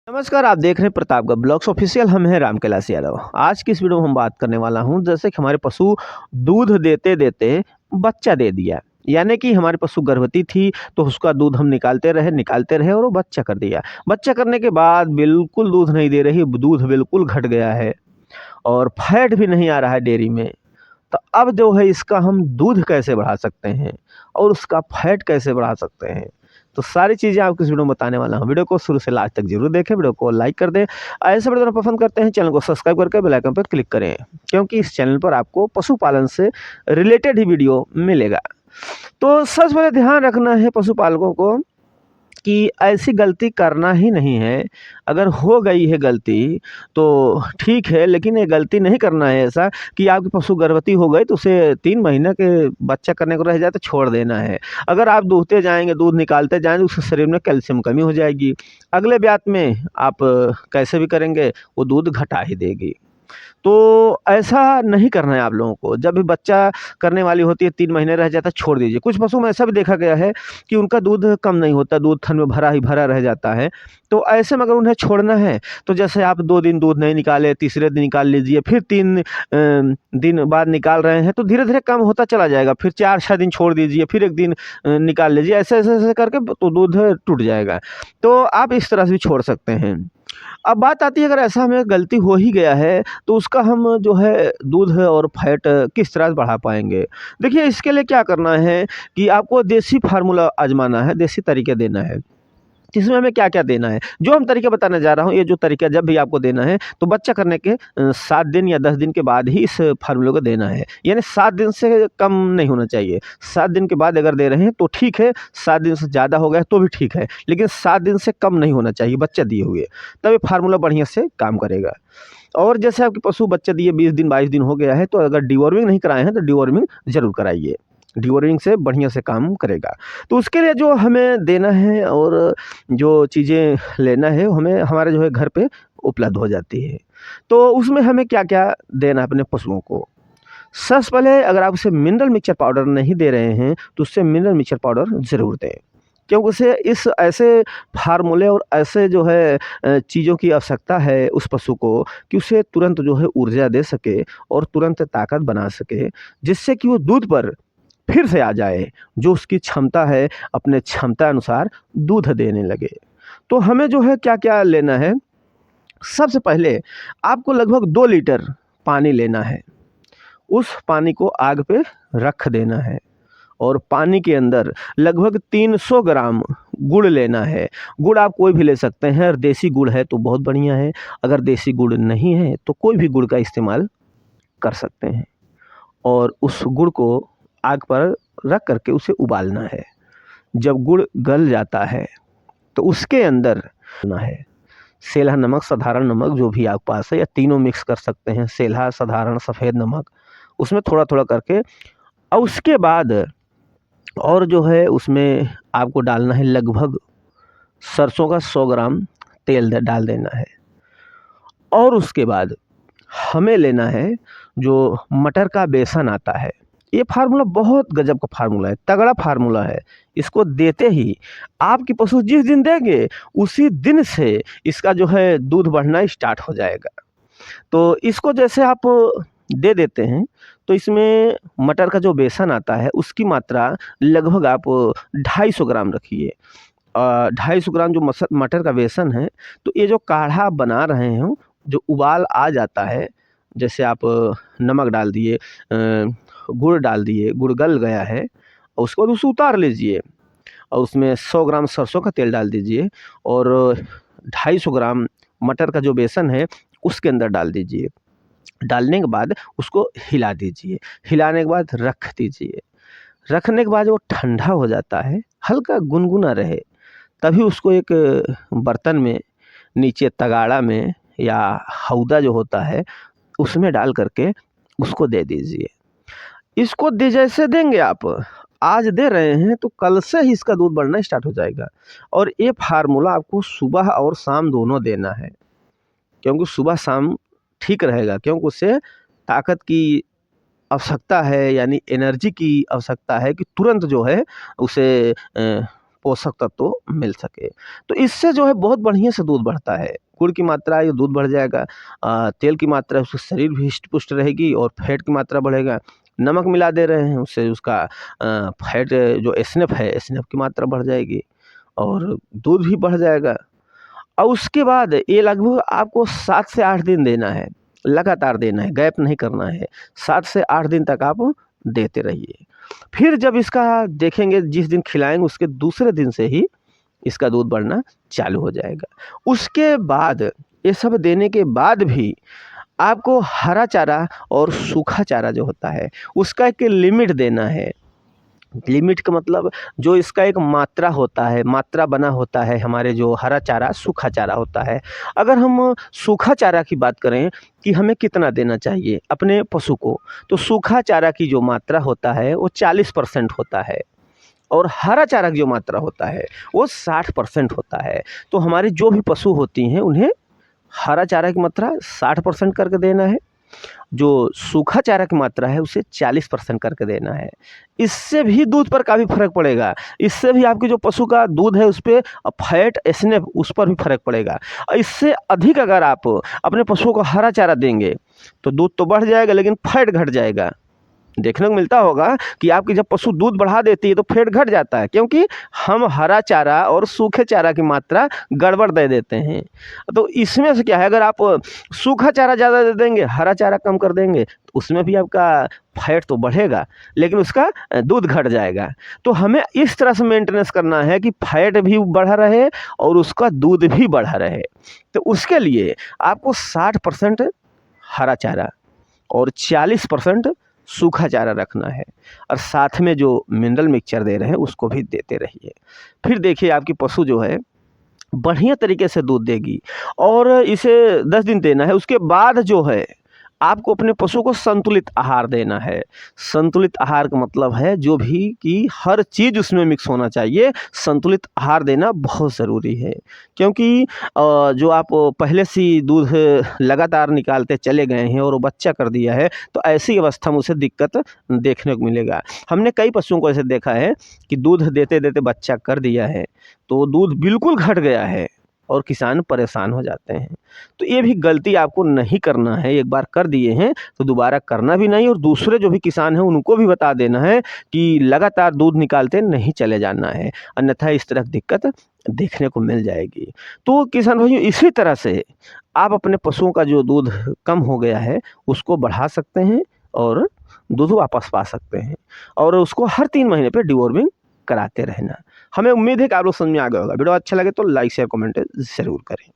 नमस्कार, आप देख रहे हैं प्रतापगढ़ ब्लॉग्स ऑफिशियल। हम हैं राम कैलाश यादव। आज की इस वीडियो में हम बात करने वाला हूं, जैसे कि हमारे पशु दूध देते देते बच्चा दे दिया, यानी कि हमारी पशु गर्भवती थी तो उसका दूध हम निकालते रहे और वो बच्चा कर दिया। बच्चा करने के बाद बिल्कुल दूध नहीं दे रही, दूध बिल्कुल घट गया है और फैट भी नहीं आ रहा है डेयरी में। तो अब जो है इसका हम दूध कैसे बढ़ा सकते हैं और उसका फैट कैसे बढ़ा सकते हैं, तो सारी चीज़ें आपको इस वीडियो में बताने वाला हूँ। वीडियो को शुरू से लास्ट तक जरूर देखें, वीडियो को लाइक कर दें। ऐसे वीडियो पसंद करते हैं चैनल को सब्सक्राइब करके बेल आइकन पर क्लिक करें, क्योंकि इस चैनल पर आपको पशुपालन से रिलेटेड ही वीडियो मिलेगा। तो सबसे पहले ध्यान रखना है पशुपालकों को कि ऐसी गलती करना ही नहीं है। अगर हो गई है गलती तो ठीक है, लेकिन ये गलती नहीं करना है ऐसा कि आपकी पशु गर्भवती हो गई तो उसे 3 महीने के बच्चा करने को रह जाए तो छोड़ देना है। अगर आप दूहते जाएँगे, दूध निकालते जाएँगे, उसके शरीर में कैल्शियम कमी हो जाएगी। अगले ब्यात में आप कैसे भी करेंगे वो दूध घटा ही देगी। तो ऐसा नहीं करना है आप लोगों को। जब भी बच्चा करने वाली होती है, 3 महीने रह जाता है, छोड़ दीजिए। कुछ पशु में ऐसा भी देखा गया है कि उनका दूध कम नहीं होता, दूध थन में भरा ही भरा रह जाता है। तो ऐसे में अगर उन्हें छोड़ना है तो जैसे आप 2 दिन दूध नहीं निकाले, तीसरे दिन निकाल लीजिए, फिर 3 दिन बाद निकाल रहे हैं तो धीरे-धीरे कम होता चला जाएगा। फिर 4-6 दिन छोड़ दीजिए, फिर 1 दिन निकाल लीजिए। ऐसे-ऐसे करके तो दूध टूट जाएगा। तो आप इस तरह से भी छोड़ सकते हैं। अब बात आती है, अगर ऐसा हमें गलती हो ही गया है तो उसका हम जो है दूध और फैट किस तरह से बढ़ा पाएँगे? देखिए, इसके लिए क्या करना है कि आपको देसी फ़ॉर्मूला आज़माना है, देसी तरीके देना है। इसमें हमें क्या-क्या देना है? जो हम तरीका बताने जा रहा हूँ, ये जो तरीका जब भी आपको देना है तो बच्चा करने के 7 दिन या 10 दिन के बाद ही इस फ़ॉर्मूले को देना है। यानी 7 दिन से कम नहीं होना चाहिए। 7 दिन के बाद अगर दे रहे हैं तो ठीक है, 7 दिन से ज़्यादा हो गया तो भी ठीक है, लेकिन 7 दिन से कम नहीं होना चाहिए बच्चा दिए हुए, तब ये फ़ॉर्मूला बढ़िया से काम करेगा। और जैसे आपके पशु बच्चा दिए 20 दिन 22 दिन हो गया है तो अगर डिवॉर्मिंग नहीं कराए हैं तो डिवॉर्मिंग ज़रूर कराइए। डिवॉर्मिंग से बढ़िया से काम करेगा। तो उसके लिए जो हमें देना है और जो चीज़ें लेना है, वो हमें हमारे जो है घर पे उपलब्ध हो जाती है। तो उसमें हमें क्या-क्या देना है अपने पशुओं को? सबसे पहले, अगर आप उसे मिनरल मिक्सचर पाउडर नहीं दे रहे हैं तो उससे मिनरल मिक्सचर पाउडर ज़रूर दें। क्योंकि उसे इस ऐसे फ़ॉर्मूले और ऐसे जो है चीज़ों की आवश्यकता है उस पशु को कि उसे तुरंत जो है ऊर्जा दे सके और तुरंत ताकत बना सके, जिससे कि वो दूध पर फिर से आ जाए, जो उसकी क्षमता है, अपने क्षमता अनुसार दूध देने लगे। तो हमें जो है क्या-क्या लेना है? सबसे पहले आपको लगभग 2 लीटर पानी लेना है। उस पानी को आग पे रख देना है और पानी के अंदर लगभग 300 ग्राम गुड़ लेना है। गुड़ आप कोई भी ले सकते हैं, और देसी गुड़ है तो बहुत बढ़िया है। अगर देसी गुड़ नहीं है तो कोई भी गुड़ का इस्तेमाल कर सकते हैं और उस गुड़ को आग पर रख कर के उसे उबालना है। जब गुड़ गल जाता है तो उसके अंदर ना है सेंधा नमक, साधारण नमक जो भी आपके पास है, या तीनों मिक्स कर सकते हैं, सेंधा, साधारण, सफ़ेद नमक, उसमें थोड़ा-थोड़ा करके। और उसके बाद और जो है उसमें आपको डालना है लगभग सरसों का 100 ग्राम तेल डाल देना है। और उसके बाद हमें लेना है जो मटर का बेसन आता है। ये फ़ॉर्मूला बहुत गज़ब का फ़ॉर्मूला है, तगड़ा फ़ॉर्मूला है। इसको देते ही आपके पशु जिस दिन देंगे, उसी दिन से इसका जो है दूध बढ़ना स्टार्ट हो जाएगा। तो इसको जैसे आप दे देते हैं तो इसमें मटर का जो बेसन आता है उसकी मात्रा लगभग आप 250 ग्राम रखिए। 250 ग्राम जो मटर का बेसन है, तो ये जो काढ़ा आप बना रहे हो, जो उबाल आ जाता है, जैसे आप नमक डाल दिए, गुड़ डाल दिए, गुड़ गल गया है और उसके बाद उसे उतार लीजिए और उसमें 100 ग्राम सरसों का तेल डाल दीजिए और 250 ग्राम मटर का जो बेसन है उसके अंदर डाल दीजिए। डालने के बाद उसको हिला दीजिए, हिलाने के बाद रख दीजिए। रखने के बाद वो ठंडा हो जाता है, हल्का गुनगुना रहे, तभी उसको एक बर्तन में, नीचे तगाड़ा में या हौदा जो होता है उसमें डाल करके उसको दे दीजिए। इसको जैसे देंगे आप, आज दे रहे हैं तो कल से ही इसका दूध बढ़ना स्टार्ट हो जाएगा। और ये फार्मूला आपको सुबह और शाम दोनों देना है, क्योंकि सुबह शाम ठीक रहेगा, क्योंकि उससे ताकत की आवश्यकता है, यानी एनर्जी की आवश्यकता है कि तुरंत जो है उसे पोषक तत्व मिल सके। तो इससे जो है बहुत बढ़िया से दूध बढ़ता है। गुड़ की मात्रा ये दूध बढ़ जाएगा, तेल की मात्रा उसका शरीर भी हृष्ट पुष्ट रहेगी और फैट की मात्रा बढ़ेगा। नमक मिला दे रहे हैं उससे उसका फैट जो एसएनएफ है, एसएनएफ की मात्रा बढ़ जाएगी और दूध भी बढ़ जाएगा। और उसके बाद ये लगभग आपको 7 से 8 दिन देना है, लगातार देना है, गैप नहीं करना है। 7 से 8 दिन तक आप देते रहिए। फिर जब इसका देखेंगे, जिस दिन खिलाएँगे उसके दूसरे दिन से ही इसका दूध बढ़ना चालू हो जाएगा। उसके बाद ये सब देने के बाद भी आपको हरा चारा और सूखा चारा जो होता है उसका एक लिमिट देना है। लिमिट का मतलब जो इसका एक मात्रा होता है, मात्रा बना होता है, हमारे जो हरा चारा, सूखा चारा होता है। अगर हम सूखा चारा की बात करें कि हमें कितना देना चाहिए अपने पशु को, तो सूखा चारा की जो मात्रा होता है वो 40% होता है और हरा चारा की जो मात्रा होता है वो 60% होता है। तो हमारी जो भी पशु होती हैं उन्हें हरा चारा की मात्रा 60% करके देना है, जो सूखा चारा की मात्रा है उसे 40% करके देना है। इससे भी दूध पर काफ़ी फ़र्क पड़ेगा। इससे भी आपके जो पशु का दूध है उस पे फैट, एसएनएफ उस पर भी फ़र्क पड़ेगा। और इससे अधिक अगर आप अपने पशुओं को हरा चारा देंगे तो दूध तो बढ़ जाएगा लेकिन फैट घट जाएगा। देखने को मिलता होगा कि आपकी जब पशु दूध बढ़ा देती है तो फैट घट जाता है, क्योंकि हम हरा चारा और सूखे चारा की मात्रा गड़बड़ दे देते हैं। तो इसमें से क्या है, अगर आप सूखा चारा ज़्यादा दे देंगे, हरा चारा कम कर देंगे, तो उसमें भी आपका फैट तो बढ़ेगा लेकिन उसका दूध घट जाएगा। तो हमें इस तरह से मेंटेनेंस करना है कि फैट भी बढ़ा रहे और उसका दूध भी बढ़ा रहे। तो उसके लिए आपको 60% हरा चारा और 40% सूखा चारा रखना है और साथ में जो मिनरल मिक्सचर दे रहे हैं उसको भी देते रहिए। फिर देखिए आपकी पशु जो है बढ़िया तरीके से दूध देगी और इसे 10 दिन देना है। उसके बाद जो है आपको अपने पशु को संतुलित आहार देना है। संतुलित आहार का मतलब है जो भी कि हर चीज़ उसमें मिक्स होना चाहिए। संतुलित आहार देना बहुत ज़रूरी है, क्योंकि जो आप पहले से ही दूध लगातार निकालते चले गए हैं और वो बच्चा कर दिया है, तो ऐसी अवस्था में उसे दिक्कत देखने को मिलेगा। हमने कई पशुओं को ऐसे देखा है कि दूध देते-देते बच्चा कर दिया है, तो दूध बिल्कुल घट गया है और किसान परेशान हो जाते हैं। तो ये भी गलती आपको नहीं करना है। एक बार कर दिए हैं तो दोबारा करना भी नहीं और दूसरे जो भी किसान हैं उनको भी बता देना है कि लगातार दूध निकालते नहीं चले जाना है, अन्यथा इस तरह की दिक्कत देखने को मिल जाएगी। तो किसान भाइयों, इसी तरह से आप अपने पशुओं का जो दूध कम हो गया है उसको बढ़ा सकते हैं और दूध वापस पा सकते हैं और उसको हर 3 महीने पे डिवॉर्मिंग कराते रहना। हमें उम्मीद है कि आप लोग समझ में आ गया होगा। वीडियो अच्छा लगे तो लाइक शेयर कमेंट ज़रूर करें।